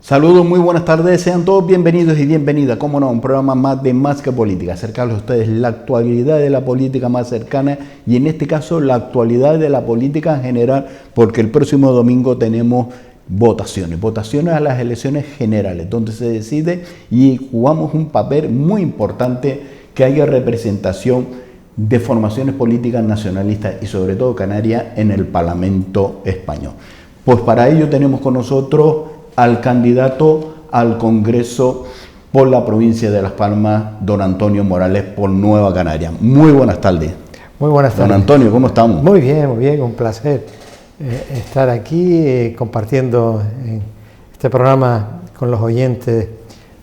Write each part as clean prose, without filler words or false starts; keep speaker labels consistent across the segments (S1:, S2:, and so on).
S1: Saludos, muy buenas tardes, sean todos bienvenidos y bienvenidas, como no, un programa más de Más que Política, acercarles a ustedes la actualidad de la política más cercana y en este caso la actualidad de la política en general, porque el próximo domingo tenemos votaciones a las elecciones generales, donde se decide y jugamos un papel muy importante que haya representación de formaciones políticas nacionalistas y sobre todo canarias en el Parlamento español. Pues para ello tenemos con nosotros al candidato al Congreso por la provincia de Las Palmas, don Antonio Morales, por Nueva Canaria. Muy buenas tardes.
S2: Muy buenas tardes.
S1: Don Antonio, ¿cómo estamos?
S2: Muy bien, un placer estar aquí compartiendo este programa con los oyentes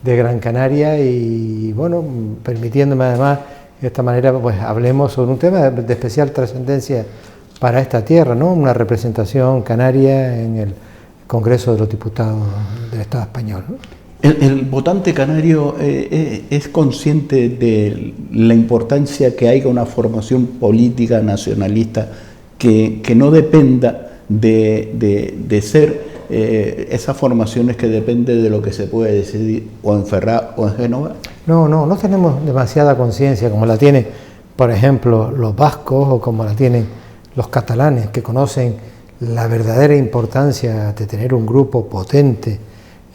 S2: de Gran Canaria y bueno, permitiéndome además de esta manera pues hablemos sobre un tema de especial trascendencia para esta tierra, ¿no? Una representación canaria en el Congreso de los Diputados del Estado español, ¿no?
S1: El votante canario es consciente de la importancia que haya una formación política nacionalista que no dependa de ser esas formaciones que dependen de lo que se puede decidir o en Ferraz o en Génova.
S2: No tenemos demasiada conciencia como la tienen, por ejemplo, los vascos o como la tienen los catalanes, que conocen la verdadera importancia de tener un grupo potente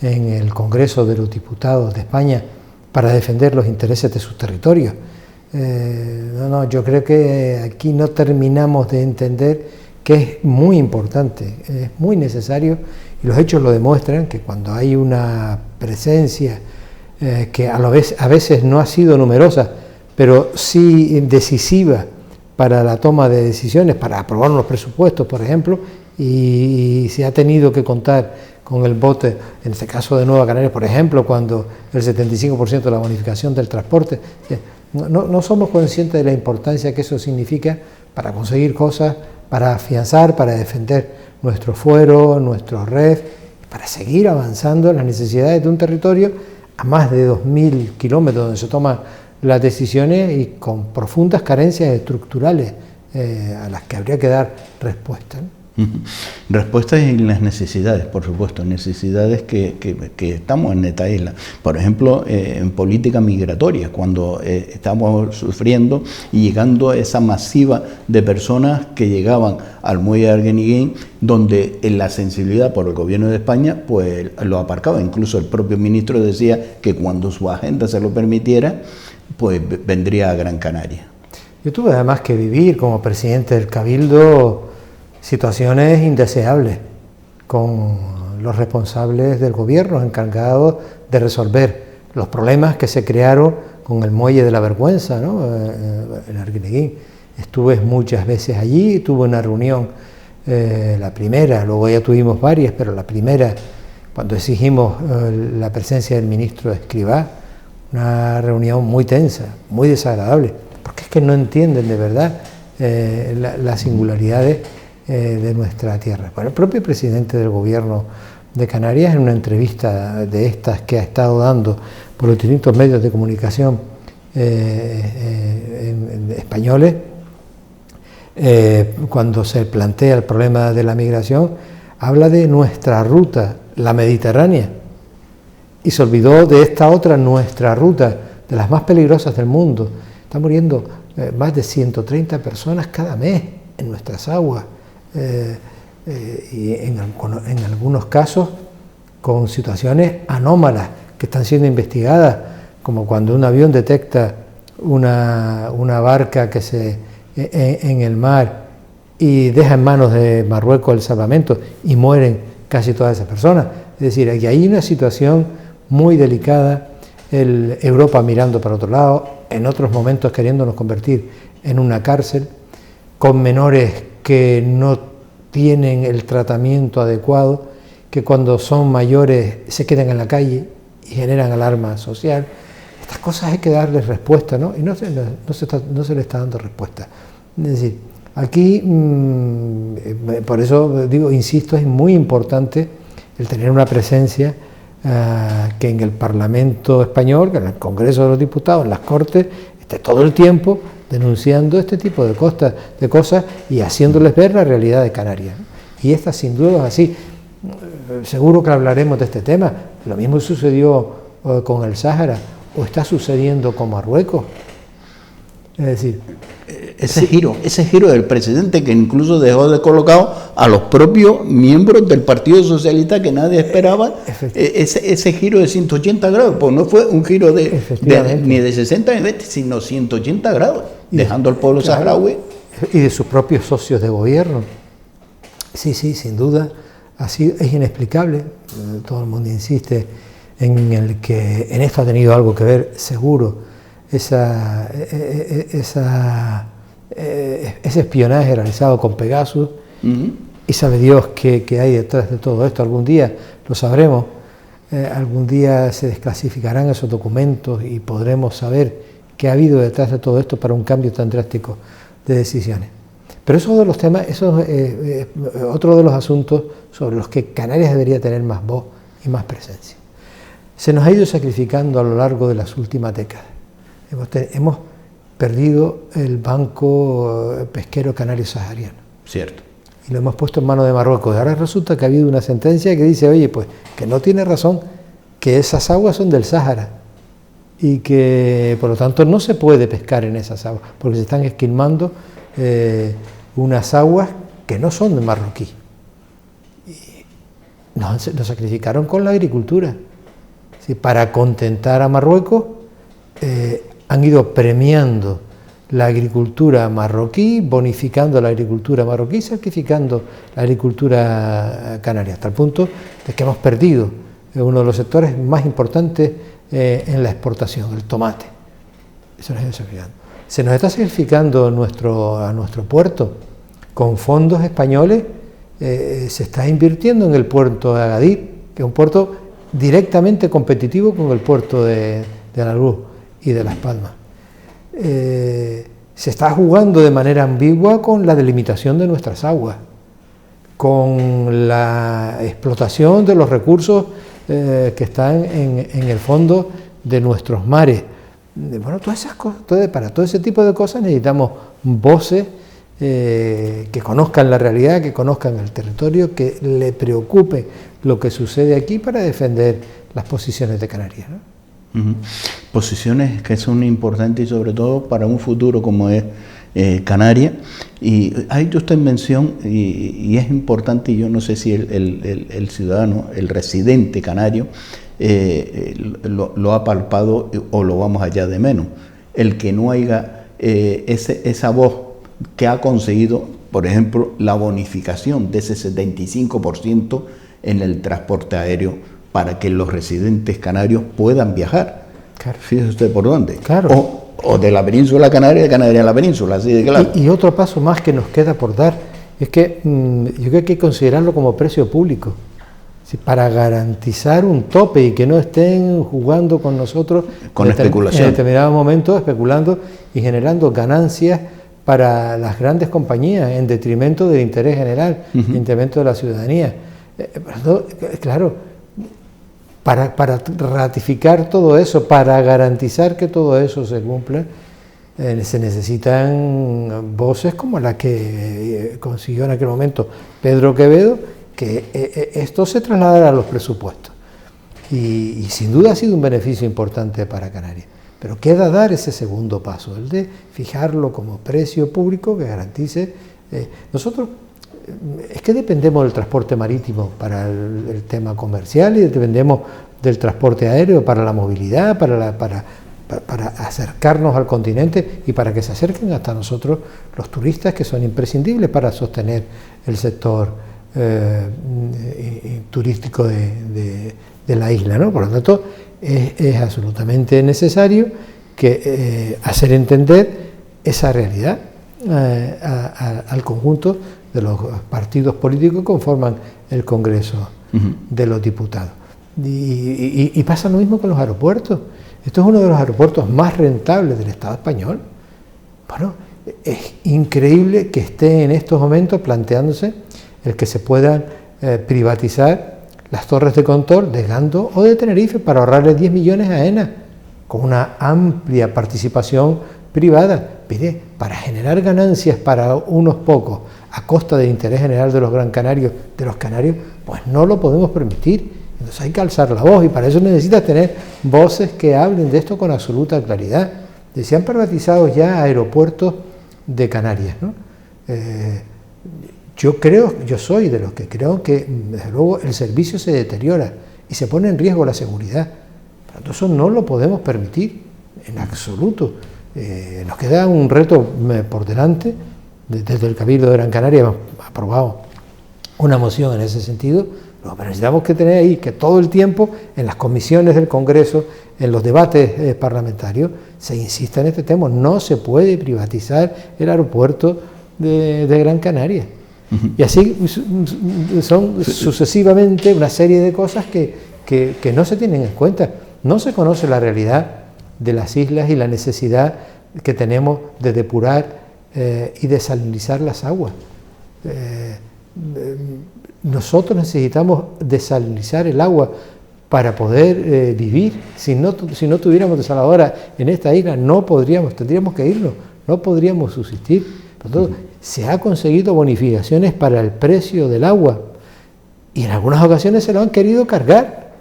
S2: en el Congreso de los Diputados de España para defender los intereses de sus territorios. Yo creo que aquí no terminamos de entender que es muy importante, es muy necesario, y los hechos lo demuestran, que cuando hay una presencia que a veces no ha sido numerosa, pero sí decisiva para la toma de decisiones, para aprobar unos presupuestos, por ejemplo, y se ha tenido que contar con el voto, en este caso de Nueva Canaria, por ejemplo, cuando el 75% de la bonificación del transporte. No somos conscientes de la importancia que eso significa para conseguir cosas, para afianzar, para defender nuestro fuero, nuestro red, para seguir avanzando en las necesidades de un territorio a más de 2.000 kilómetros donde se toman las decisiones y con profundas carencias estructurales a las que habría que dar respuesta, ¿no?
S1: Respuestas en las necesidades, por supuesto, necesidades que estamos en esta isla. Por ejemplo, en política migratoria, cuando estamos sufriendo y llegando a esa masiva de personas que llegaban al muelle de Arguineguín, donde en la sensibilidad por el gobierno de España pues lo aparcaba. Incluso el propio ministro decía que cuando su agenda se lo permitiera, pues vendría a Gran Canaria.
S2: Yo tuve además que vivir como presidente del Cabildo situaciones indeseables con los responsables del gobierno encargados de resolver los problemas que se crearon con el muelle de la Vergüenza, ¿no? En Arguineguín. Estuve muchas veces allí, tuve una reunión, la primera, luego ya tuvimos varias, pero la primera, cuando exigimos la presencia del ministro Escrivá, una reunión muy tensa, muy desagradable, porque es que no entienden de verdad las singularidades de nuestra tierra. Bueno, el propio presidente del gobierno de Canarias, en una entrevista de estas que ha estado dando por los distintos medios de comunicación españoles, cuando se plantea el problema de la migración, habla de nuestra ruta, la mediterránea, y se olvidó de esta otra, nuestra ruta, de las más peligrosas del mundo. Están muriendo más de 130 personas cada mes en nuestras aguas. Y en algunos casos con situaciones anómalas que están siendo investigadas, como cuando un avión detecta una barca que en el mar y deja en manos de Marruecos el salvamento y mueren casi todas esas personas. Es decir, aquí hay una situación muy delicada, Europa mirando para otro lado, en otros momentos queriéndonos convertir en una cárcel, con menores que no tienen el tratamiento adecuado, que cuando son mayores se quedan en la calle y generan alarma social. Estas cosas hay que darles respuesta, ¿no? Y no se le está dando respuesta. Es decir, aquí, por eso digo, insisto, es muy importante el tener una presencia que en el Parlamento español, que en el Congreso de los Diputados, en las Cortes, esté todo el tiempo denunciando este tipo de cosas y haciéndoles ver la realidad de Canarias, ¿no? Y esta sin duda es así. seguro que hablaremos de este tema. Lo mismo sucedió con el Sáhara, o está sucediendo con Marruecos. Es decir,
S1: ese giro del presidente, que incluso dejó de colocado a los propios miembros del Partido Socialista que nadie esperaba, ese giro de 180 grados, pues no fue un giro ni de 60 ni 20, sino 180 grados, dejando al pueblo saharaui.
S2: Y de sus propios socios de gobierno. Sí, sin duda, así es inexplicable. Todo el mundo insiste en el que en esto ha tenido algo que ver, seguro, ese espionaje realizado con Pegasus. Y sabe Dios qué hay detrás de todo esto. Algún día lo sabremos, algún día se desclasificarán esos documentos y podremos saber qué ha habido detrás de todo esto para un cambio tan drástico de decisiones. Pero eso es uno de los temas, eso es otro de los asuntos sobre los que Canarias debería tener más voz y más presencia. Se nos ha ido sacrificando a lo largo de las últimas décadas. Hemos perdido el banco pesquero canario sahariano.
S1: Cierto.
S2: Y lo hemos puesto en manos de Marruecos. Y ahora resulta que ha habido una sentencia que dice, oye, pues que no tiene razón, que esas aguas son del Sáhara y que por lo tanto no se puede pescar en esas aguas, porque se están esquilmando unas aguas que no son de marroquí. Y nos sacrificaron con la agricultura. ¿Sí? Para contentar a Marruecos, han ido premiando la agricultura marroquí, bonificando la agricultura marroquí, sacrificando la agricultura canaria, hasta el punto de que hemos perdido uno de los sectores más importantes en la exportación, el tomate. Eso nos está sacrificando. Se nos está sacrificando a nuestro puerto. Con fondos españoles se está invirtiendo en el puerto de Agadir, que es un puerto directamente competitivo con el puerto de Alarús y de Las Palmas. Se está jugando de manera ambigua con la delimitación de nuestras aguas, con la explotación de los recursos que están en el fondo de nuestros mares. Bueno, todas esas cosas, para todo ese tipo de cosas necesitamos voces que conozcan la realidad, que conozcan el territorio, que le preocupe lo que sucede aquí para defender las posiciones de Canarias, ¿no?
S1: Posiciones que son importantes y sobre todo para un futuro como es Canarias. Y ha hecho usted mención, y es importante, y yo no sé si el ciudadano, el residente canario, lo ha palpado o lo vamos allá de menos, el que no haya esa voz que ha conseguido, por ejemplo, la bonificación de ese 75% en el transporte aéreo para que los residentes canarios puedan viajar.
S2: Claro.
S1: Fíjese usted por dónde.
S2: Claro.
S1: O de la península canaria, de Canarias a la península, así de claro.
S2: Y otro paso más que nos queda por dar es que yo creo que hay que considerarlo como precio público. Para garantizar un tope y que no estén jugando con nosotros
S1: con especulación.
S2: En determinados momentos, especulando y generando ganancias para las grandes compañías en detrimento del interés general, en detrimento de la ciudadanía. Claro, para ratificar todo eso, para garantizar que todo eso se cumpla, se necesitan voces como la que consiguió en aquel momento Pedro Quevedo, que esto se trasladara a los presupuestos. Y sin duda ha sido un beneficio importante para Canarias. Pero queda dar ese segundo paso, el de fijarlo como precio público que garantice. Nosotros es que dependemos del transporte marítimo para el tema comercial y dependemos del transporte aéreo para la movilidad, para acercarnos al continente y para que se acerquen hasta nosotros los turistas, que son imprescindibles para sostener el sector turístico de la isla, ¿no? Por lo tanto, es absolutamente necesario que hacer entender esa realidad al conjunto de los partidos políticos que conforman el Congreso de los Diputados. Y pasa lo mismo con los aeropuertos. Esto es uno de los aeropuertos más rentables del Estado español. Bueno, es increíble que esté en estos momentos planteándose el que se puedan privatizar las torres de control de Gando o de Tenerife para ahorrarle 10 millones a ENA, con una amplia participación privada. mire, para generar ganancias para unos pocos a costa del interés general de los canarios, pues no lo podemos permitir. Entonces hay que alzar la voz y para eso necesitas tener voces que hablen de esto con absoluta claridad. Se han privatizado ya aeropuertos de Canarias, ¿no? Yo soy de los que creo que, desde luego, el servicio se deteriora y se pone en riesgo la seguridad. Pero eso no lo podemos permitir, en absoluto. Nos queda un reto por delante. Desde el Cabildo de Gran Canaria hemos aprobado una moción en ese sentido, pero necesitamos que tener ahí que todo el tiempo, en las comisiones del Congreso, en los debates parlamentarios, se insista en este tema. No se puede privatizar el aeropuerto de Gran Canaria. Y así son sucesivamente una serie de cosas que no se tienen en cuenta. No se conoce la realidad de las islas y la necesidad que tenemos de depurar y desalinizar las aguas. Nosotros necesitamos desalinizar el agua para poder vivir. Si no tuviéramos desaladora en esta isla, tendríamos que irnos, no podríamos subsistir. Por todo, se ha conseguido bonificaciones para el precio del agua y en algunas ocasiones se lo han querido cargar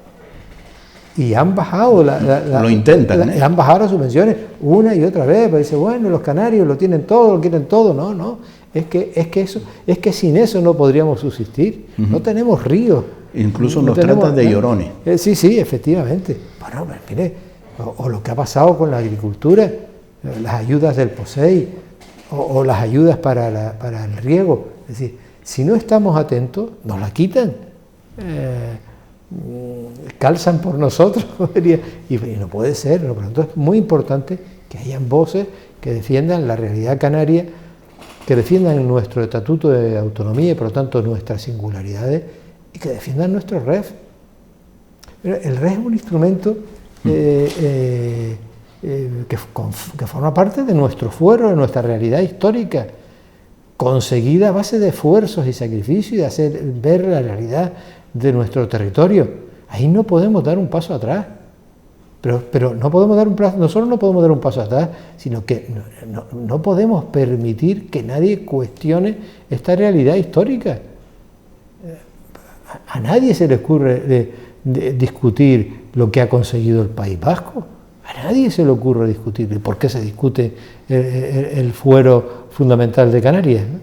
S2: y han bajado
S1: lo intentan,
S2: han bajado las subvenciones una y otra vez. Pero dice, bueno, los canarios lo tienen todo, lo quieren todo. No, es que sin eso no podríamos subsistir. No tenemos ríos.
S1: Incluso nos tratan de llorones.
S2: Sí, efectivamente. Bueno, mire, o lo que ha pasado con la agricultura, las ayudas del POSEI, o las ayudas para el riego. Es decir, si no estamos atentos, nos la quitan, calzan por nosotros, y no puede ser. Por lo tanto, es muy importante que hayan voces que defiendan la realidad canaria, que defiendan nuestro estatuto de autonomía y por lo tanto nuestras singularidades, y que defiendan nuestro REF. El REF es un instrumento que forma parte de nuestro fuero, de nuestra realidad histórica, conseguida a base de esfuerzos y sacrificios y de hacer ver la realidad de nuestro territorio. Ahí no podemos dar un paso atrás, pero no podemos dar no solo no podemos dar un paso atrás, sino que no podemos permitir que nadie cuestione esta realidad histórica. A nadie se le ocurre discutir lo que ha conseguido el País Vasco. A nadie se le ocurre discutir por qué se discute el fuero fundamental de Canarias, ¿no?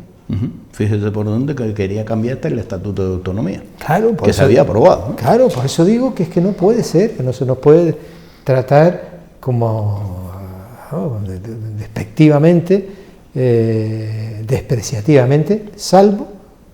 S1: Fíjese por dónde que quería cambiar hasta el Estatuto de Autonomía,
S2: claro,
S1: que se había aprobado, ¿no?
S2: Claro, por eso digo que es que no puede ser, que no se nos puede tratar como despectivamente, despreciativamente, salvo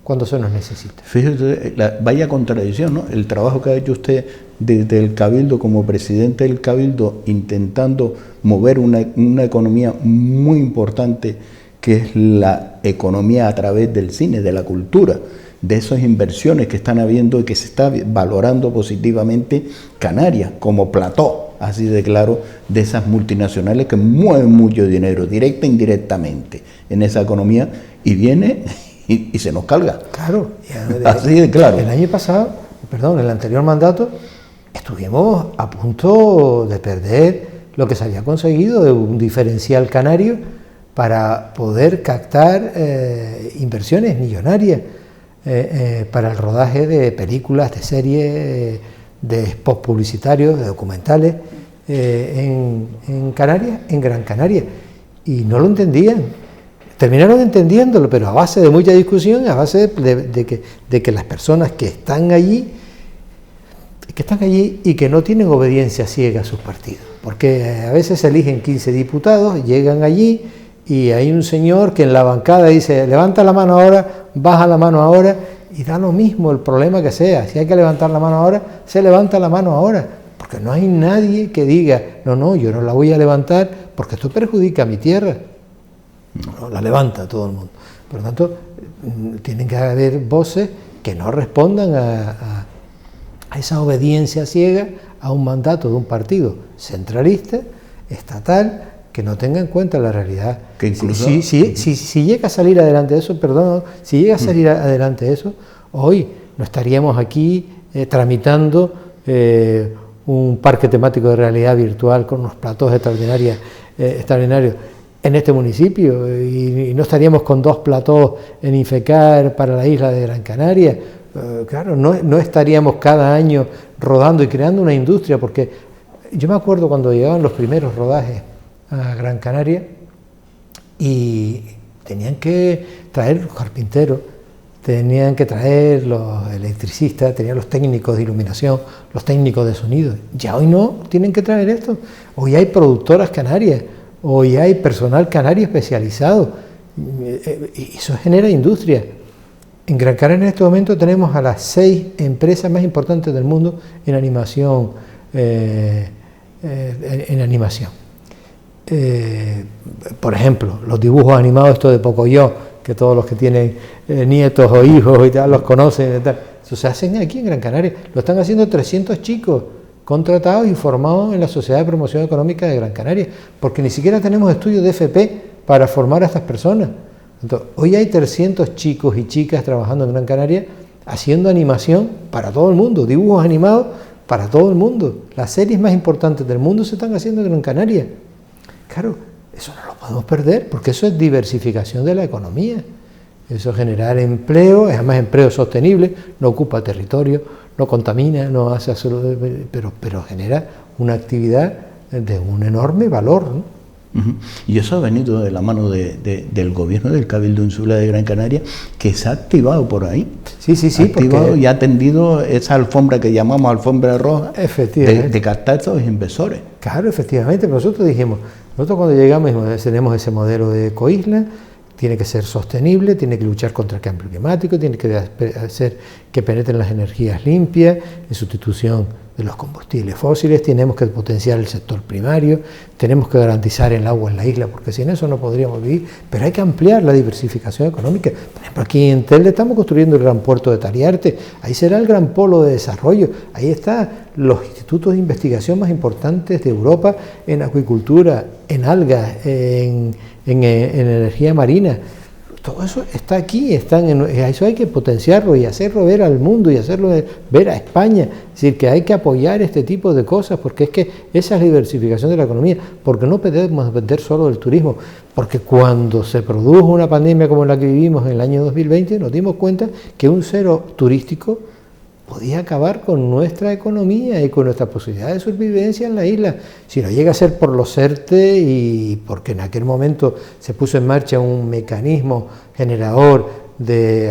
S2: cuando se nos necesita.
S1: Fíjese, vaya contradicción, ¿no? El trabajo que ha hecho usted desde el Cabildo como presidente del Cabildo, intentando mover una economía muy importante, que es la economía a través del cine, de la cultura, de esas inversiones que están habiendo y que se está valorando positivamente Canarias como plató, así de claro, de esas multinacionales que mueven mucho dinero, directa e indirectamente, en esa economía, y viene y se nos carga.
S2: Claro.
S1: Así de claro.
S2: El año pasado, el anterior mandato, estuvimos a punto de perder lo que se había conseguido de un diferencial canario para poder captar inversiones millonarias para el rodaje de películas, de series, de spots publicitarios, de documentales en Canarias, en Gran Canaria, y no lo entendían. Terminaron entendiéndolo, pero a base de mucha discusión, a base de que las personas que están allí y que no tienen obediencia ciega a sus partidos, porque a veces se eligen 15 diputados, llegan allí y hay un señor que en la bancada dice, levanta la mano ahora, baja la mano ahora, y da lo mismo el problema que sea. Si hay que levantar la mano ahora, se levanta la mano ahora, porque no hay nadie que diga, no, yo no la voy a levantar porque esto perjudica a mi tierra. No, la levanta todo el mundo. Por lo tanto, tienen que haber voces que no respondan a esa obediencia ciega a un mandato de un partido centralista, estatal, que no tenga en cuenta la realidad.
S1: Que incluso,
S2: si llega a salir adelante eso, si llega a salir adelante eso, hoy no estaríamos aquí tramitando un parque temático de realidad virtual con unos platós extraordinarios en este municipio y no estaríamos con 2 platós en Infecar para la isla de Gran Canaria. Claro, no estaríamos cada año rodando y creando una industria, porque yo me acuerdo cuando llegaban los primeros rodajes a Gran Canaria y tenían que traer los carpinteros, tenían que traer los electricistas, tenían los técnicos de iluminación, los técnicos de sonido. Ya hoy no tienen que traer esto. Hoy hay productoras canarias, hoy hay personal canario especializado, y eso genera industria. En Gran Canaria en este momento tenemos a las 6 empresas más importantes del mundo en animación. Por ejemplo, los dibujos animados estos de Pocoyo, que todos los que tienen nietos o hijos y tal los conocen, tal. Eso se hacen aquí en Gran Canaria. Lo están haciendo 300 chicos contratados y formados en la Sociedad de Promoción Económica de Gran Canaria, porque ni siquiera tenemos estudios de FP para formar a estas personas. Entonces, hoy hay 300 chicos y chicas trabajando en Gran Canaria haciendo animación para todo el mundo, dibujos animados para todo el mundo. Las series más importantes del mundo se están haciendo en Gran Canaria. Claro, eso no lo podemos perder, porque eso es diversificación de la economía. Eso es generar empleo, es además empleo sostenible, no ocupa territorio, no contamina, no hace absolutamente, pero genera una actividad de un enorme valor, ¿no?
S1: Y eso ha venido de la mano del gobierno del Cabildo Insular de Gran Canaria, que se ha activado por ahí.
S2: Sí,
S1: ha activado porque... y ha tendido esa alfombra que llamamos alfombra roja de captar esos inversores.
S2: Claro, efectivamente, pero nosotros cuando llegamos tenemos ese modelo de ecoisla, tiene que ser sostenible, tiene que luchar contra el cambio climático, tiene que hacer que penetren las energías limpias, en sustitución de los combustibles fósiles, tenemos que potenciar el sector primario, tenemos que garantizar el agua en la isla, porque sin eso no podríamos vivir, pero hay que ampliar la diversificación económica. Por ejemplo, aquí en Telde estamos construyendo el gran puerto de Tariarte, ahí será el gran polo de desarrollo, ahí están los institutos de investigación más importantes de Europa en acuicultura, en algas, en energía marina. Todo eso está aquí, eso hay que potenciarlo y hacerlo ver al mundo y hacerlo ver a España. Es decir, que hay que apoyar este tipo de cosas, porque es que esa es la diversificación de la economía, porque no podemos depender solo del turismo, porque cuando se produjo una pandemia como la que vivimos en el año 2020, nos dimos cuenta que un cero turístico podía acabar con nuestra economía y con nuestra posibilidad de supervivencia en la isla. Si no llega a ser por los ERTE y porque en aquel momento se puso en marcha un mecanismo generador de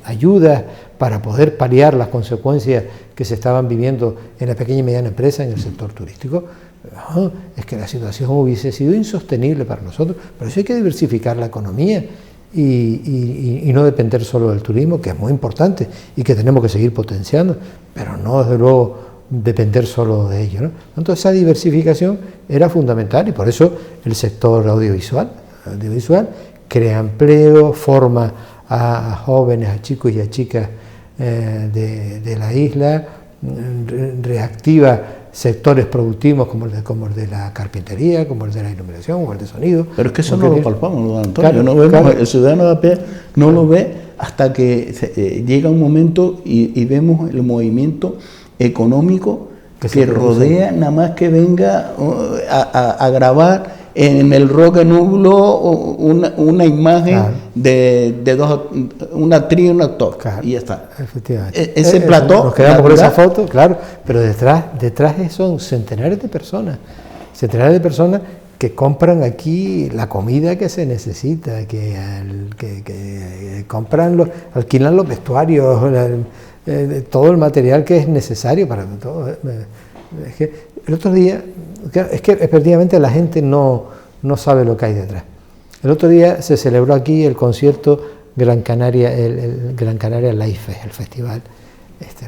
S2: ayudas para poder paliar las consecuencias que se estaban viviendo en la pequeña y mediana empresa en el sector turístico, es que la situación hubiese sido insostenible para nosotros. Por eso hay que diversificar la economía y no depender solo del turismo, que es muy importante y que tenemos que seguir potenciando, pero no desde luego depender solo de ello, ¿no? Entonces esa diversificación era fundamental y por eso el sector audiovisual crea empleo, forma a jóvenes, a chicos y a chicas de la isla, reactiva sectores productivos como el de la carpintería, como el de la iluminación, como el de sonido.
S1: Pero es que eso no lo palpamos, don Antonio. Claro. El ciudadano de a pie no lo ve hasta que llega un momento y vemos el movimiento económico que rodea, nada más que venga a grabar en el Roque Nublo una imagen, claro, de una actriz y un actor, claro, y ya está.
S2: Efectivamente.
S1: Ese plató.
S2: Nos quedamos con esa foto, claro, pero detrás son centenares de personas que compran aquí la comida que se necesita, que alquilan los vestuarios, todo el material que es necesario para todo. Es que el otro día, es que efectivamente la gente no sabe lo que hay detrás. El otro día se celebró aquí el concierto Gran Canaria, el Gran Canaria Live Fest, el festival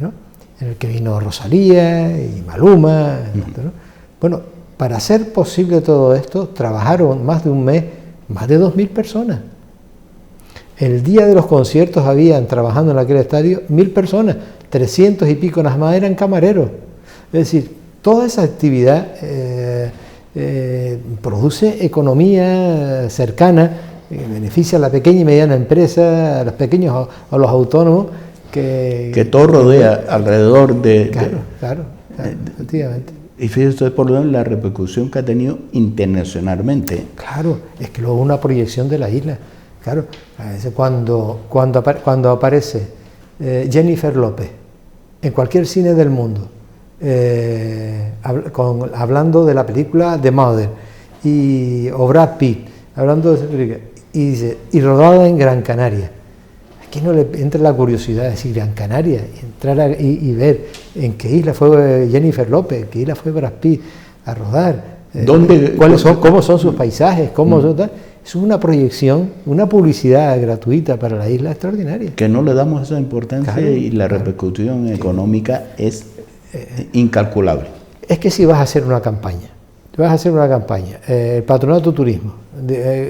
S2: ¿no? En el que vino Rosalía y Maluma, ¿no? Bueno, para hacer posible todo esto trabajaron más de un mes, más de 2.000 personas. El día de los conciertos habían trabajando en aquel estadio 1.000 personas, 300 y pico nada más eran camareros. Es decir, toda esa actividad produce economía cercana, beneficia a la pequeña y mediana empresa, a los pequeños, a los autónomos.
S1: Que todo rodea alrededor de...
S2: Claro, efectivamente.
S1: Y fíjese por lo menos la repercusión que ha tenido internacionalmente.
S2: Claro, es que luego una proyección de la isla. Claro, a veces cuando aparece Jennifer López en cualquier cine del mundo, hablando de la película The Mother, o Brad Pitt, hablando de esa película, y dice, y rodada en Gran Canaria. Aquí no le entra la curiosidad de decir Gran Canaria, y ver en qué isla fue Jennifer López, en qué isla fue Brad Pitt a rodar, cómo son sus paisajes, cómo son tal. Es una proyección, una publicidad gratuita para la isla extraordinaria.
S1: Que no le damos esa importancia, claro, y la repercusión económica es incalculable.
S2: Es que si vas a hacer una campaña, el Patronato de Turismo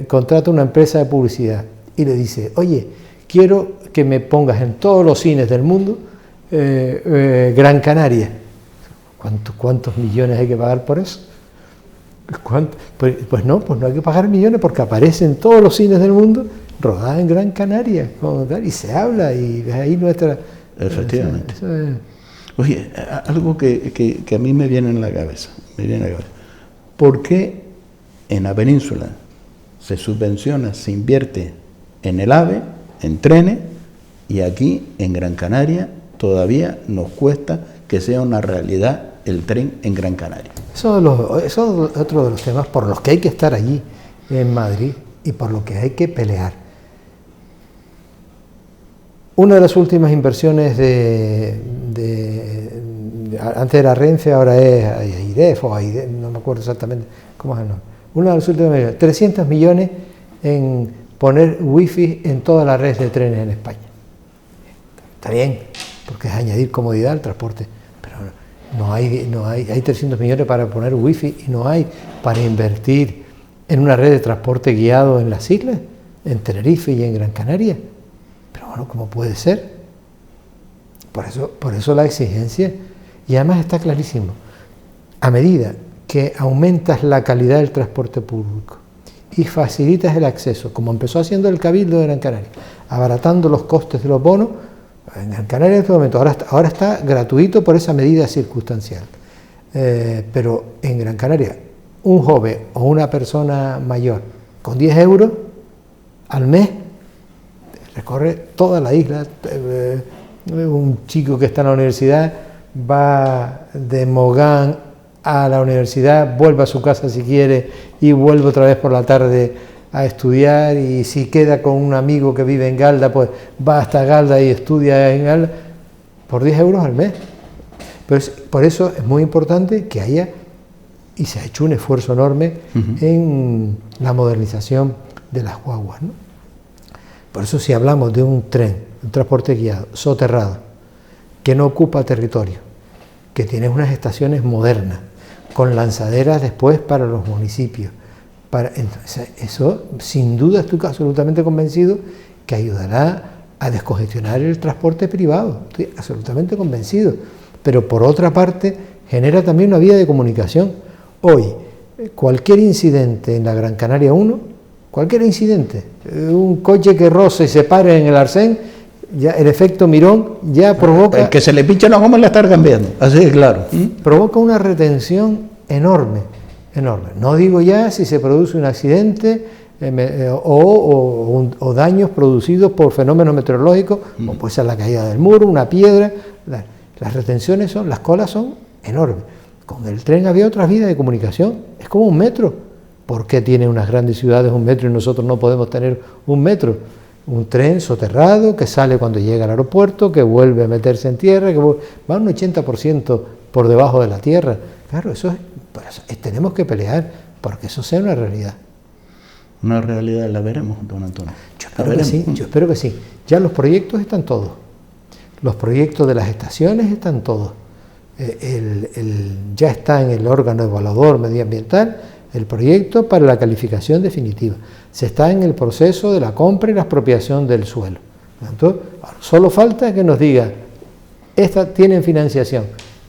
S2: contrata una empresa de publicidad y le dice, oye, quiero que me pongas en todos los cines del mundo Gran Canaria. ¿Cuántos millones hay que pagar por eso? Pues no hay que pagar millones porque aparece en todos los cines del mundo rodada en Gran Canaria, y se habla, y ves ahí nuestra...
S1: Efectivamente. Oye, algo que a mí me viene en la cabeza, ¿por qué en la península se subvenciona, se invierte en el AVE, en trenes, y aquí en Gran Canaria todavía nos cuesta que sea una realidad el tren en Gran Canaria? Eso
S2: es otro de los temas por los que hay que estar allí en Madrid y por lo que hay que pelear. Una de las últimas inversiones antes era Renfe, ahora es AIREF o AIDEF, no me acuerdo exactamente cómo es el nombre. Una de las últimas, 300 millones en poner wifi en toda la red de trenes en España. Está bien, porque es añadir comodidad al transporte, pero hay 300 millones para poner wifi y no hay para invertir en una red de transporte guiado en las islas, en Tenerife y en Gran Canaria. Pero bueno, ¿cómo puede ser? Por eso la exigencia, y además está clarísimo, a medida que aumentas la calidad del transporte público y facilitas el acceso, como empezó haciendo el Cabildo de Gran Canaria, abaratando los costes de los bonos, en Gran Canaria en este momento, ahora está gratuito por esa medida circunstancial, pero en Gran Canaria, un joven o una persona mayor con 10 euros al mes recorre toda la isla. Un chico que está en la universidad va de Mogán a la universidad, vuelve a su casa si quiere y vuelve otra vez por la tarde a estudiar, y si queda con un amigo que vive en Galda, pues va hasta Galda y estudia en Galda por 10 euros al mes. Pero por eso es muy importante que haya, y se ha hecho un esfuerzo enorme en la modernización de las guaguas, ¿no? Por eso si hablamos de un tren, un transporte guiado, soterrado, que no ocupa territorio, que tiene unas estaciones modernas, con lanzaderas después para los municipios, entonces, eso sin duda estoy absolutamente convencido que ayudará a descongestionar el transporte privado, estoy absolutamente convencido. Pero por otra parte genera también una vía de comunicación. Hoy, cualquier incidente en la Gran Canaria 1, cualquier incidente, un coche que roce y se pare en el Arsén, ya el efecto Mirón ya provoca...
S1: El que se le pincha la goma la está cambiando, así de claro.
S2: Provoca una retención enorme. No digo ya si se produce un accidente o daños producidos por fenómenos meteorológicos, o puede ser la caída del muro, una piedra. Las retenciones las colas son enormes. Con el tren había otras vías de comunicación, es como un metro. ¿Por qué tienen unas grandes ciudades un metro y nosotros no podemos tener un metro? Un tren soterrado que sale cuando llega al aeropuerto, que vuelve a meterse en tierra, que va un 80% por debajo de la tierra. Claro, tenemos que pelear porque eso sea una realidad.
S1: Una realidad la veremos, don Antonio.
S2: Yo espero que sí. Ya los proyectos están todos. Los proyectos de las estaciones están todos. Ya está en el órgano evaluador medioambiental el proyecto para la calificación definitiva. Se está en el proceso de la compra y la expropiación del suelo. Entonces, solo falta que nos diga, esta tiene financiación,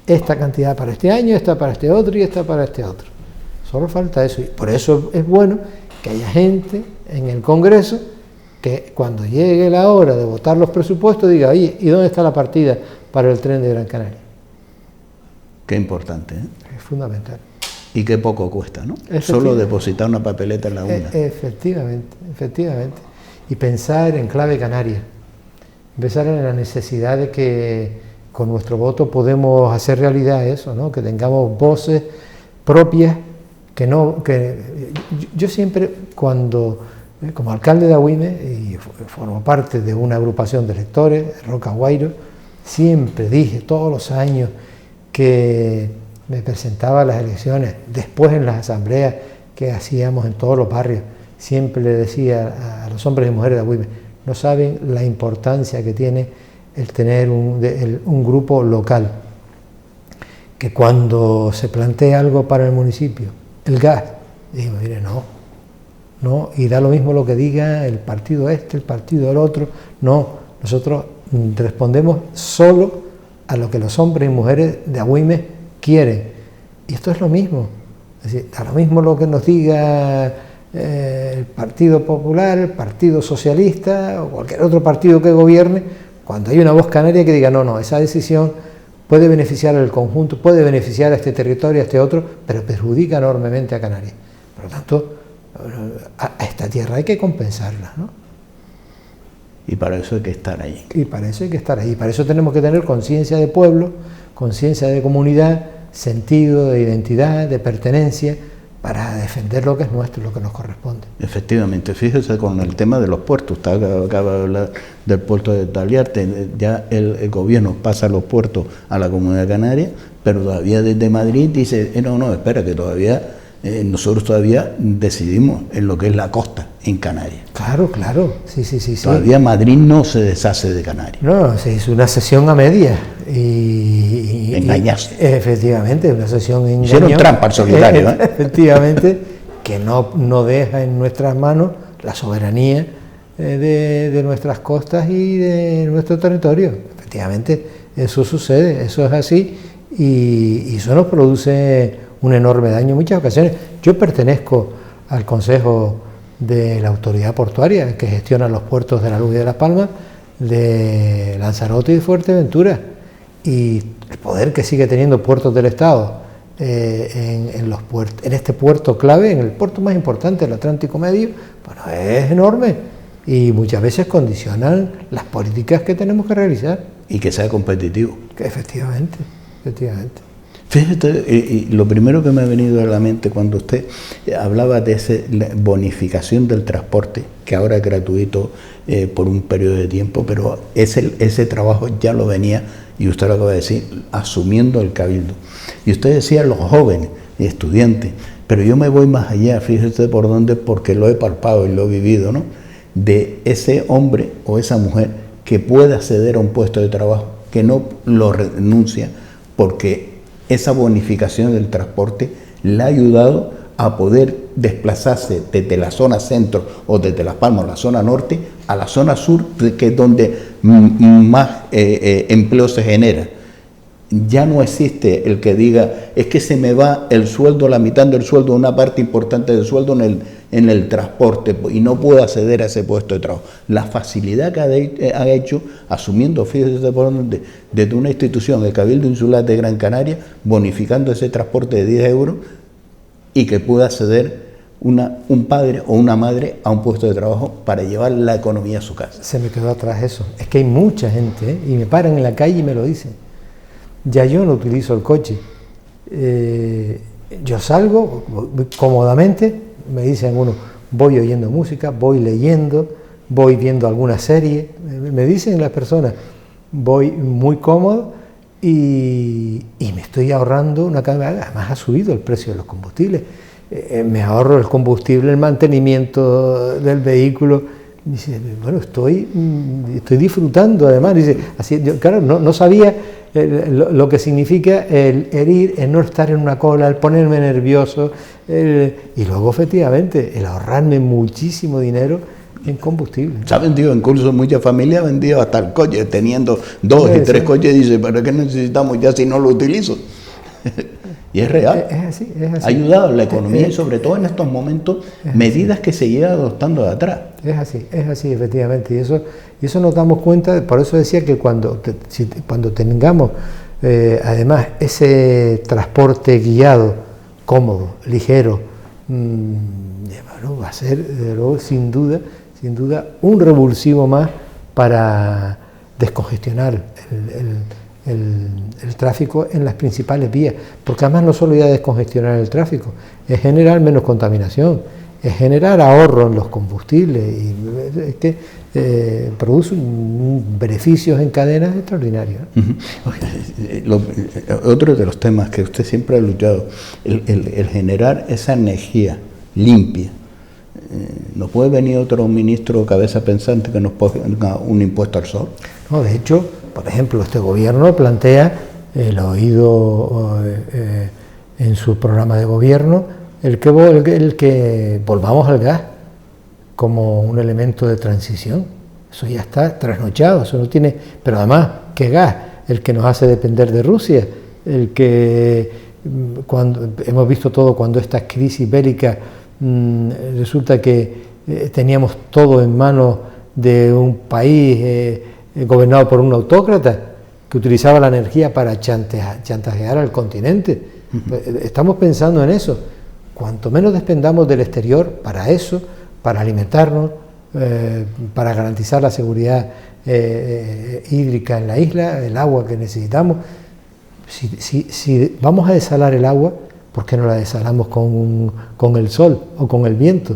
S2: esta cantidad para este año, esta para este otro y esta para este otro. Solo falta eso. Y por eso es bueno que haya gente en el Congreso que cuando llegue la hora de votar los presupuestos diga, oye, ¿y dónde está la partida para el tren de Gran Canaria?
S1: Qué importante, ¿eh?
S2: Es fundamental.
S1: Y qué poco cuesta, ¿no? Solo depositar una papeleta en la urna.
S2: Efectivamente, efectivamente. Y pensar en clave canaria. Pensar en la necesidad de que con nuestro voto podemos hacer realidad eso, ¿no? Que tengamos voces propias, yo siempre, cuando como alcalde de Agüime, y formo parte de una agrupación de electores, Roca Guairo, siempre dije todos los años que me presentaba a las elecciones, después en las asambleas que hacíamos en todos los barrios, siempre le decía a los hombres y mujeres de Agüime, no saben la importancia que tiene el tener un grupo local, que cuando se plantea algo para el municipio, el gas, digo, mire, no, y da lo mismo lo que diga el partido el partido el otro, no, nosotros respondemos solo a lo que los hombres y mujeres de Agüime quieren, y esto es lo mismo, es decir, da lo mismo lo que nos diga el Partido Popular, el Partido Socialista o cualquier otro partido que gobierne, cuando hay una voz canaria que diga, no, esa decisión puede beneficiar al conjunto, puede beneficiar a este territorio, a este otro, pero perjudica enormemente a Canarias. Por lo tanto, a esta tierra hay que compensarla, ¿no?
S1: Y para eso hay que estar ahí.
S2: Y para eso hay que estar ahí. Para eso tenemos que tener conciencia de pueblo, conciencia de comunidad, sentido de identidad, de pertenencia, para defender lo que es nuestro, lo que nos corresponde.
S1: Efectivamente, fíjese con el tema de los puertos, usted acaba de hablar del puerto de Taliarte, ya el gobierno pasa los puertos a la Comunidad Canaria, pero todavía desde Madrid dice, no, espera, que todavía nosotros todavía decidimos en lo que es la costa, en Canarias.
S2: Claro, sí.
S1: Todavía Madrid no se deshace de Canarias.
S2: No, se hizo una sesión a medias. Y
S1: engañarse.
S2: Efectivamente, una sesión engañosa.
S1: Hicieron trampa al solitario, ¿eh?
S2: Efectivamente, que no deja en nuestras manos la soberanía de nuestras costas y de nuestro territorio. Efectivamente, eso sucede, eso es así, y eso nos produce un enorme daño en muchas ocasiones. Yo pertenezco al Consejo de la Autoridad Portuaria, que gestiona los puertos de La Luz y de Las Palmas, de Lanzarote y de Fuerteventura, y el poder que sigue teniendo Puertos del Estado en este puerto clave, en el puerto más importante del Atlántico Medio, bueno, es enorme, y muchas veces condicionan las políticas que tenemos que realizar.
S1: Y que sea competitivo.
S2: Efectivamente.
S1: Fíjate, y lo primero que me ha venido a la mente cuando usted hablaba de esa bonificación del transporte, que ahora es gratuito por un periodo de tiempo, pero ese trabajo ya lo venía, y usted lo acaba de decir, asumiendo el cabildo. Y usted decía los jóvenes y estudiantes, pero yo me voy más allá, fíjese por dónde, porque lo he palpado y lo he vivido, ¿no? De ese hombre o esa mujer que puede acceder a un puesto de trabajo, que no lo renuncia, porque esa bonificación del transporte le ha ayudado a poder desplazarse desde la zona centro o desde Las Palmas, la zona norte, a la zona sur, que es donde más empleo se genera. Ya no existe el que diga, es que se me va el sueldo, la mitad del sueldo, una parte importante del sueldo en el transporte, y no puedo acceder a ese puesto de trabajo. La facilidad que ha hecho, asumiendo, fíjese por dónde, desde una institución, el Cabildo Insular de Gran Canaria, bonificando ese transporte de 10 euros, y que pueda acceder un padre o una madre a un puesto de trabajo para llevar la economía a su casa.
S2: Se me quedó atrás eso. Es que hay mucha gente, y me paran en la calle y me lo dicen. Ya yo no utilizo el coche. Yo salgo cómodamente, me dicen uno, voy oyendo música, voy leyendo, voy viendo alguna serie. Me dicen las personas, voy muy cómodo y me estoy ahorrando una cantidad. Además ha subido el precio de los combustibles. Me ahorro el combustible, el mantenimiento del vehículo. Dice, bueno, estoy disfrutando, además. Dice, así, yo, claro, no sabía lo que significa el ir, el no estar en una cola, el ponerme nervioso, y luego, efectivamente, el ahorrarme muchísimo dinero en combustible.
S1: Se ha vendido incluso muchas familias, han vendido hasta el coche, teniendo 2 y 3 coches, y dice, ¿para qué necesitamos ya si no lo utilizo? Y es real.
S2: Es así.
S1: Ha ayudado a la economía y sobre todo en estos momentos medidas que se llevan adoptando de atrás.
S2: Es así, efectivamente. Y eso nos damos cuenta, por eso decía que cuando tengamos Además, ese transporte guiado, cómodo, ligero, bueno, va a ser, luego, sin duda, un revulsivo más para descongestionar el tráfico en las principales vías, porque además no solo ya descongestionar el tráfico, es generar menos contaminación, es generar ahorro en los combustibles, y es que produce beneficios en cadenas extraordinarios.
S1: Otro de los temas que usted siempre ha luchado, el generar esa energía limpia. ¿No puede venir otro ministro cabeza pensante que nos ponga un impuesto al sol? No,
S2: de hecho, por ejemplo, este gobierno plantea, lo he oído en su programa de gobierno, el que volvamos al gas como un elemento de transición. Eso ya está trasnochado, eso no tiene... Pero además, ¿qué gas? El que nos hace depender de Rusia, el que... Cuando hemos visto todo, cuando esta crisis bélica resulta que teníamos todo en manos de un país gobernado por un autócrata que utilizaba la energía para chantajear al continente. Estamos pensando en eso. Cuanto menos dependamos del exterior para eso, para alimentarnos, para garantizar la seguridad hídrica en la isla, el agua que necesitamos. Si vamos a desalar el agua, ¿por qué no la desalamos con el sol o con el viento?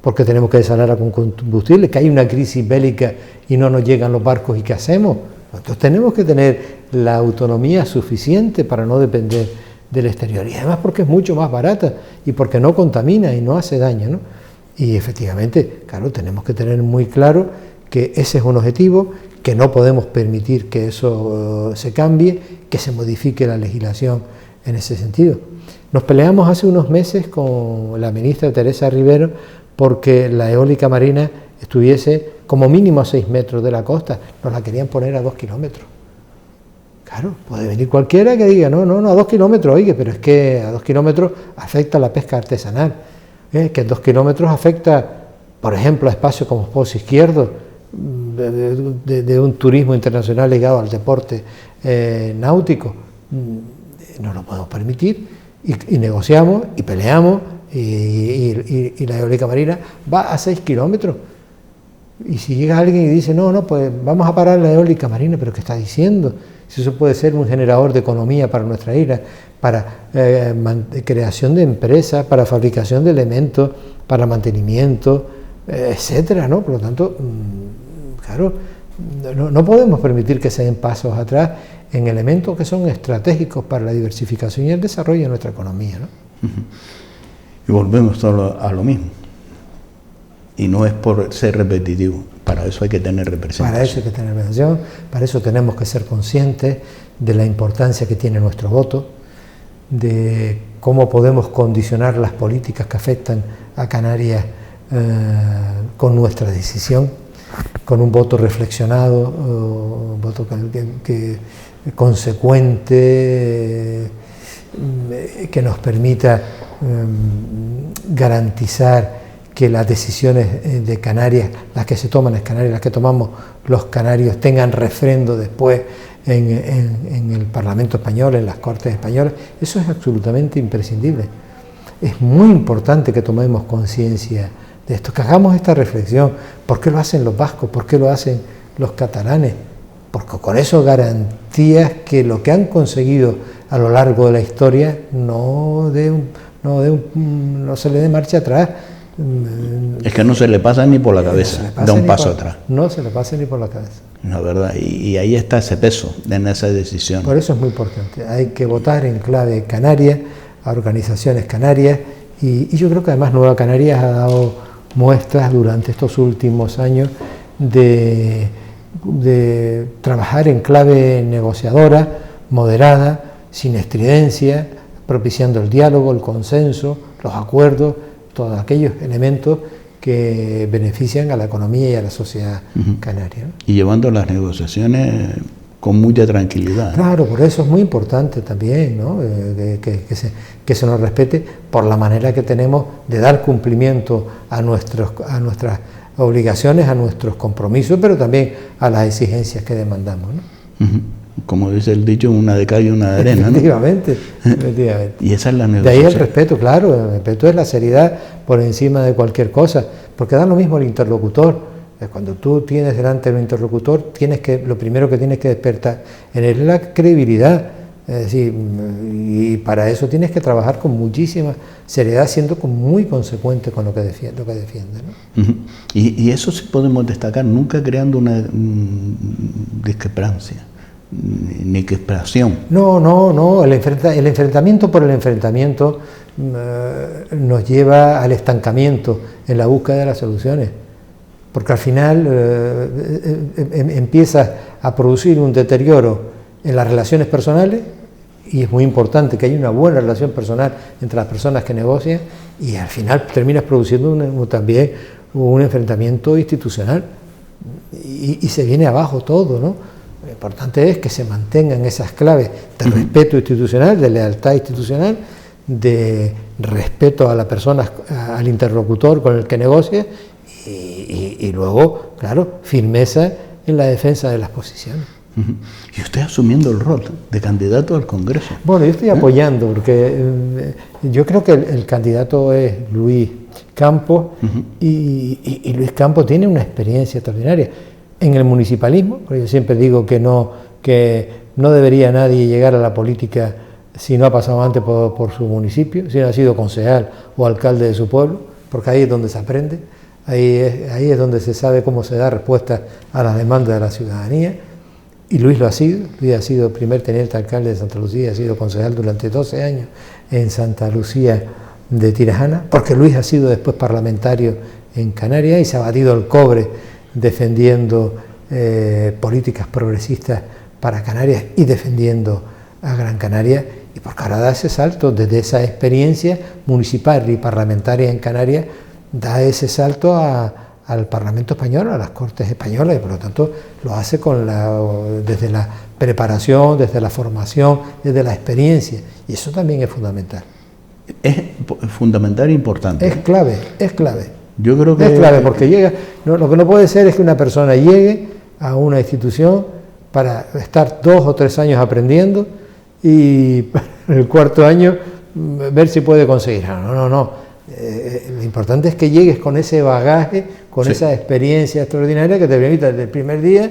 S2: Porque tenemos que desalarla con combustible, que hay una crisis bélica y no nos llegan los barcos, ¿y qué hacemos? Entonces tenemos que tener la autonomía suficiente para no depender del exterior, y además porque es mucho más barata y porque no contamina y no hace daño, ¿no? Y efectivamente, claro, tenemos que tener muy claro que ese es un objetivo, que no podemos permitir que eso se cambie, que se modifique la legislación en ese sentido. Nos peleamos hace unos meses con la ministra Teresa Rivero porque la eólica marina estuviese como mínimo a 6 metros de la costa. Nos la querían poner a 2 kilómetros. Claro, puede venir cualquiera que diga, no, a 2 kilómetros, oye, pero es que a 2 kilómetros afecta la pesca artesanal, que a 2 kilómetros afecta, por ejemplo, a espacios como Pozo Izquierdo, de un turismo internacional ligado al deporte náutico. No lo podemos permitir, y negociamos y peleamos, y la eólica marina va a 6 kilómetros. Y si llega alguien y dice, no, pues vamos a parar la eólica marina, ¿pero qué está diciendo? Si eso puede ser un generador de economía para nuestra isla, para creación de empresas, para fabricación de elementos, para mantenimiento, etcétera, ¿no? Por lo tanto, claro, no podemos permitir que se den pasos atrás en elementos que son estratégicos para la diversificación y el desarrollo de nuestra economía, ¿no?
S1: Y volvemos a lo mismo. Y no es por ser repetitivo, para eso hay que tener representación.
S2: Para eso hay que tener representación, para eso tenemos que ser conscientes de la importancia que tiene nuestro voto, de cómo podemos condicionar las políticas que afectan a Canarias con nuestra decisión, con un voto reflexionado, un voto consecuente, que nos permita garantizar que las decisiones de Canarias, las que se toman en Canarias, las que tomamos los canarios, tengan refrendo después en el Parlamento español, en las Cortes españolas. Eso es absolutamente imprescindible. Es muy importante que tomemos conciencia de esto, que hagamos esta reflexión. ¿Por qué lo hacen los vascos? ¿Por qué lo hacen los catalanes? Porque con eso garantías que lo que han conseguido a lo largo de la historia no se le dé marcha atrás.
S1: Es que no se le pasa ni por la cabeza, da un paso atrás.
S2: No se le pasa ni por la cabeza.
S1: La verdad, y ahí está ese peso en esa decisión.
S2: Por eso es muy importante. Hay que votar en clave canaria, a organizaciones canarias, y yo creo que además Nueva Canarias ha dado muestras durante estos últimos años de trabajar en clave negociadora, moderada, sin estridencia, propiciando el diálogo, el consenso, los acuerdos, todos aquellos elementos que benefician a la economía y a la sociedad canaria, ¿no?
S1: Y llevando las negociaciones con mucha tranquilidad.
S2: Claro, por eso es muy importante también, ¿no? Que se nos respete por la manera que tenemos de dar cumplimiento a nuestras obligaciones, a nuestros compromisos, pero también a las exigencias que demandamos, ¿no?
S1: como dice el dicho, una de cal y una de arena, ¿no?
S2: Efectivamente, efectivamente.
S1: Y esa es la
S2: De
S1: negociación.
S2: ahí el respeto, claro, el respeto es la seriedad por encima de cualquier cosa, porque da lo mismo el interlocutor. Cuando tú tienes delante de un interlocutor, lo primero que tienes que despertar en él es la credibilidad. Es decir, y para eso tienes que trabajar con muchísima seriedad, siendo muy consecuente con lo que defiende, ¿no?
S1: Uh-huh. Y eso sí podemos destacar, nunca creando una discrepancia, ni crispación.
S2: No, el enfrentamiento por el enfrentamiento nos lleva al estancamiento en la búsqueda de las soluciones, porque al final empiezas a producir un deterioro en las relaciones personales, y es muy importante que haya una buena relación personal entre las personas que negocian, y al final terminas produciendo también un enfrentamiento institucional, y se viene abajo todo, ¿no? Lo importante es que se mantengan esas claves de respeto institucional, de lealtad institucional, de respeto a la persona, al interlocutor con el que negocia, y luego, claro, firmeza en la defensa de las posiciones.
S1: Y usted asumiendo el rol de candidato al Congreso.
S2: Bueno, yo estoy apoyando, porque yo creo que el candidato es Luis Campos, y Luis Campos tiene una experiencia extraordinaria en el municipalismo, porque yo siempre digo que no debería nadie llegar a la política si no ha pasado antes por su municipio, si no ha sido concejal o alcalde de su pueblo, porque ahí es donde se aprende, ahí es donde se sabe cómo se da respuesta a las demandas de la ciudadanía. Y Luis lo ha sido. Luis ha sido primer teniente alcalde de Santa Lucía, ha sido concejal durante 12 años en Santa Lucía de Tirajana, porque Luis ha sido después parlamentario en Canarias y se ha batido el cobre defendiendo políticas progresistas para Canarias y defendiendo a Gran Canaria, y porque ahora da ese salto desde esa experiencia municipal y parlamentaria en Canarias, da ese salto al Parlamento español, a las Cortes españolas, y por lo tanto lo hace desde la preparación, desde la formación, desde la experiencia, y eso también es fundamental.
S1: Es fundamental e importante.
S2: Es clave.
S1: Yo creo que
S2: es clave, porque lo que no puede ser es que una persona llegue a una institución para estar 2 o 3 años aprendiendo y en el 4.º año ver si puede conseguir. No. Lo importante es que llegues con ese bagaje, con esa experiencia extraordinaria que te permita desde el primer día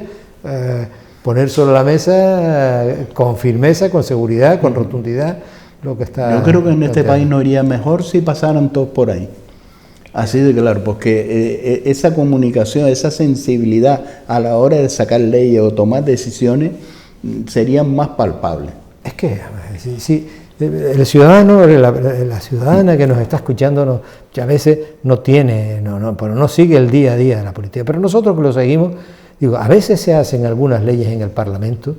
S2: poner sobre la mesa con firmeza, con seguridad, con rotundidad lo que está.
S1: Yo creo que en este país no iría mejor si pasaran todos por ahí. Así de claro, porque esa comunicación, esa sensibilidad a la hora de sacar leyes o tomar decisiones serían más palpables.
S2: Es que sí. El ciudadano, la ciudadana que nos está escuchando, a veces no sigue el día a día de la política, pero nosotros que lo seguimos, digo, a veces se hacen algunas leyes en el Parlamento,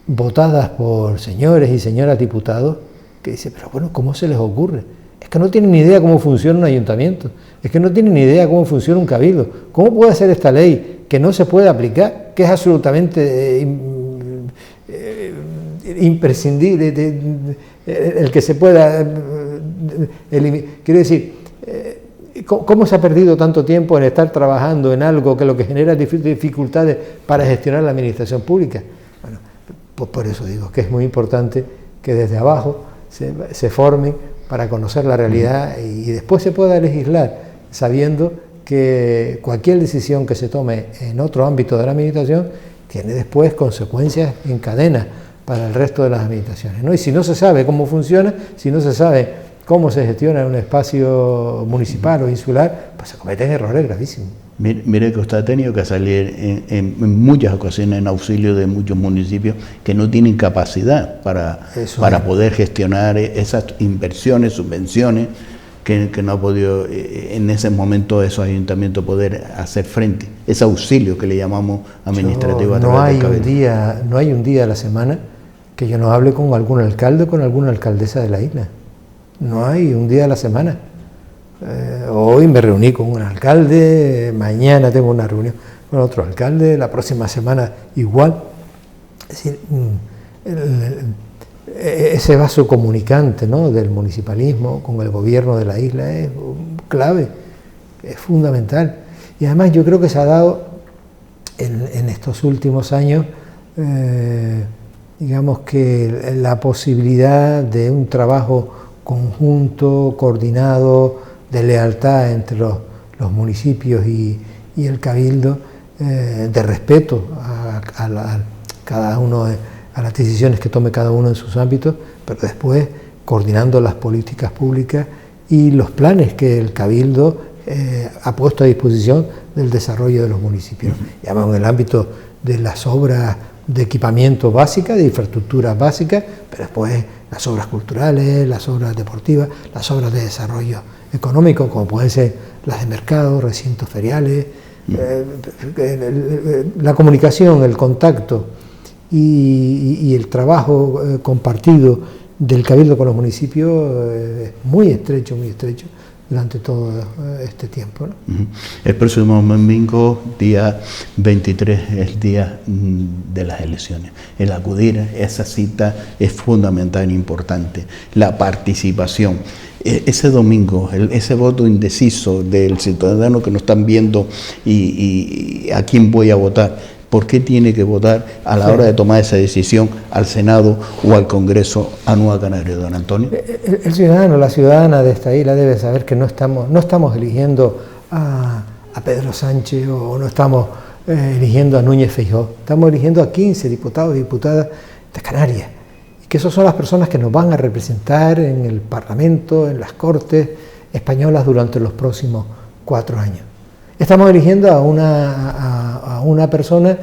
S2: votadas por señores y señoras diputados, que dicen, pero bueno, ¿cómo se les ocurre? Es que no tienen ni idea cómo funciona un ayuntamiento, es que no tienen ni idea cómo funciona un cabildo. ¿Cómo puede ser esta ley que no se puede aplicar, que es absolutamente imprescindible, el que se pueda eliminar? Quiero decir, ¿cómo se ha perdido tanto tiempo en estar trabajando en algo que lo que genera dificultades para gestionar la administración pública? Bueno, pues por eso digo que es muy importante que desde abajo se formen para conocer la realidad y después se pueda legislar sabiendo que cualquier decisión que se tome en otro ámbito de la administración tiene después consecuencias en cadena para el resto de las administraciones, ¿no? Y si no se sabe cómo funciona, si no se sabe cómo se gestiona en un espacio municipal o insular, pues se cometen errores gravísimos.
S1: Mire que usted ha tenido que salir en muchas ocasiones en auxilio de muchos municipios que no tienen capacidad para poder gestionar esas inversiones, subvenciones, que no ha podido en ese momento esos ayuntamientos poder hacer frente, ese auxilio que le llamamos administrativo a través del cabildo.
S2: No hay un día a la semana que yo no hable con algún alcalde o con alguna alcaldesa de la isla. No hay un día a la semana. Hoy me reuní con un alcalde, mañana tengo una reunión con otro alcalde, la próxima semana igual. Es decir, ese vaso comunicante, ¿no?, del municipalismo con el gobierno de la isla es clave, es fundamental. Y además yo creo que se ha dado en estos últimos años digamos que la posibilidad de un trabajo conjunto, coordinado, de lealtad entre los municipios y el Cabildo, de respeto a cada uno, a las decisiones que tome cada uno en sus ámbitos, pero después coordinando las políticas públicas y los planes que el Cabildo ha puesto a disposición del desarrollo de los municipios. Ya en el ámbito de las obras de equipamiento básicas, de infraestructuras básicas, pero después las obras culturales, las obras deportivas, las obras de desarrollo económico, como pueden ser las de mercado, recintos feriales, la comunicación, el contacto y el trabajo compartido del Cabildo con los municipios es muy estrecho durante todo este tiempo, ¿no?
S1: El próximo domingo, día 23, es el día de las elecciones. El acudir a esa cita es fundamental e importante. La participación. Ese domingo, ese voto indeciso del ciudadano que nos están viendo y a quién voy a votar, ¿por qué tiene que votar a la hora de tomar esa decisión al Senado o al Congreso a Nueva Canaria, don Antonio?
S2: El ciudadano, la ciudadana de esta isla debe saber que no estamos eligiendo a Pedro Sánchez o no estamos eligiendo a Núñez Feijóo, estamos eligiendo a 15 diputados y diputadas de Canarias, y que esas son las personas que nos van a representar en el Parlamento, en las Cortes españolas durante los próximos 4 años. Estamos eligiendo a una persona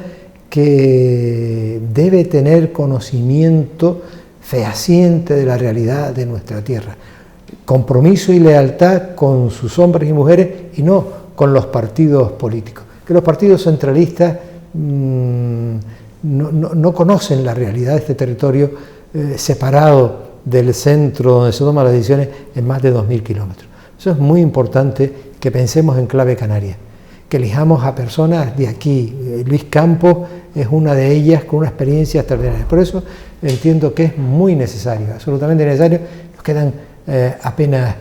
S2: que debe tener conocimiento fehaciente de la realidad de nuestra tierra, compromiso y lealtad con sus hombres y mujeres y no con los partidos políticos. Que los partidos centralistas no conocen la realidad de este territorio separado del centro donde se toman las decisiones en más de 2.000 kilómetros. Eso es muy importante, que pensemos en clave canaria, que elijamos a personas de aquí. Luis Campos es una de ellas con una experiencia extraordinaria. Por eso entiendo que es muy necesario, absolutamente necesario. Nos quedan apenas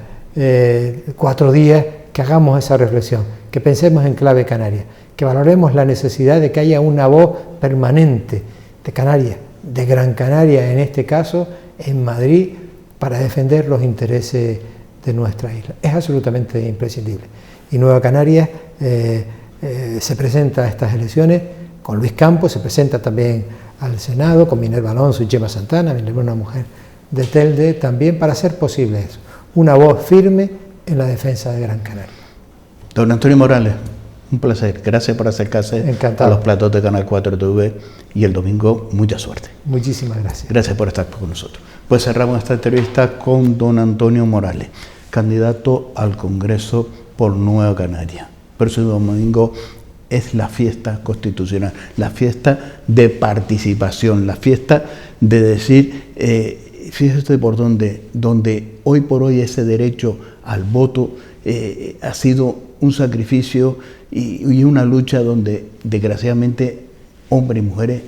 S2: 4 días, que hagamos esa reflexión, que pensemos en clave canaria, que valoremos la necesidad de que haya una voz permanente de Canarias, de Gran Canaria en este caso, en Madrid, para defender los intereses de nuestra isla. Es absolutamente imprescindible. Y Nueva Canarias se presenta a estas elecciones con Luis Campos, se presenta también al Senado con Minerva Alonso y Gemma Santana, Minerva, una mujer de Telde, también para hacer posible eso, una voz firme en la defensa de Gran Canaria.
S1: Don Antonio Morales, un placer. Gracias por acercarse a los platos de Canal 4 TV y el domingo mucha suerte.
S2: Muchísimas gracias.
S1: Gracias por estar con nosotros. Pues cerramos esta entrevista con don Antonio Morales, candidato al Congreso por Nueva Canaria. Próximo domingo es la fiesta constitucional, la fiesta de participación, la fiesta de decir, fíjese por donde hoy por hoy ese derecho al voto ha sido un sacrificio y una lucha donde desgraciadamente hombres y mujeres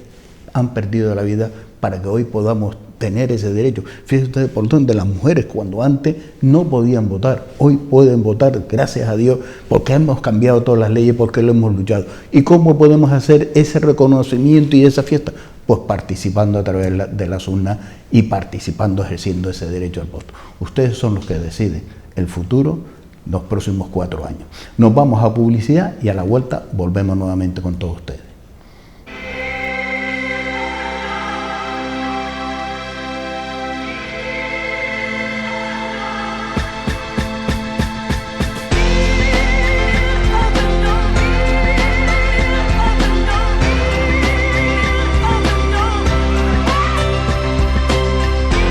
S1: han perdido la vida para que hoy podamos tener ese derecho. Fíjense ustedes por donde las mujeres, cuando antes no podían votar, hoy pueden votar, gracias a Dios, porque hemos cambiado todas las leyes, porque lo hemos luchado. ¿Y cómo podemos hacer ese reconocimiento y esa fiesta? Pues participando a través de las urnas y participando, ejerciendo ese derecho al voto. Ustedes son los que deciden el futuro, los próximos 4 años. Nos vamos a publicidad y a la vuelta volvemos nuevamente con todos ustedes.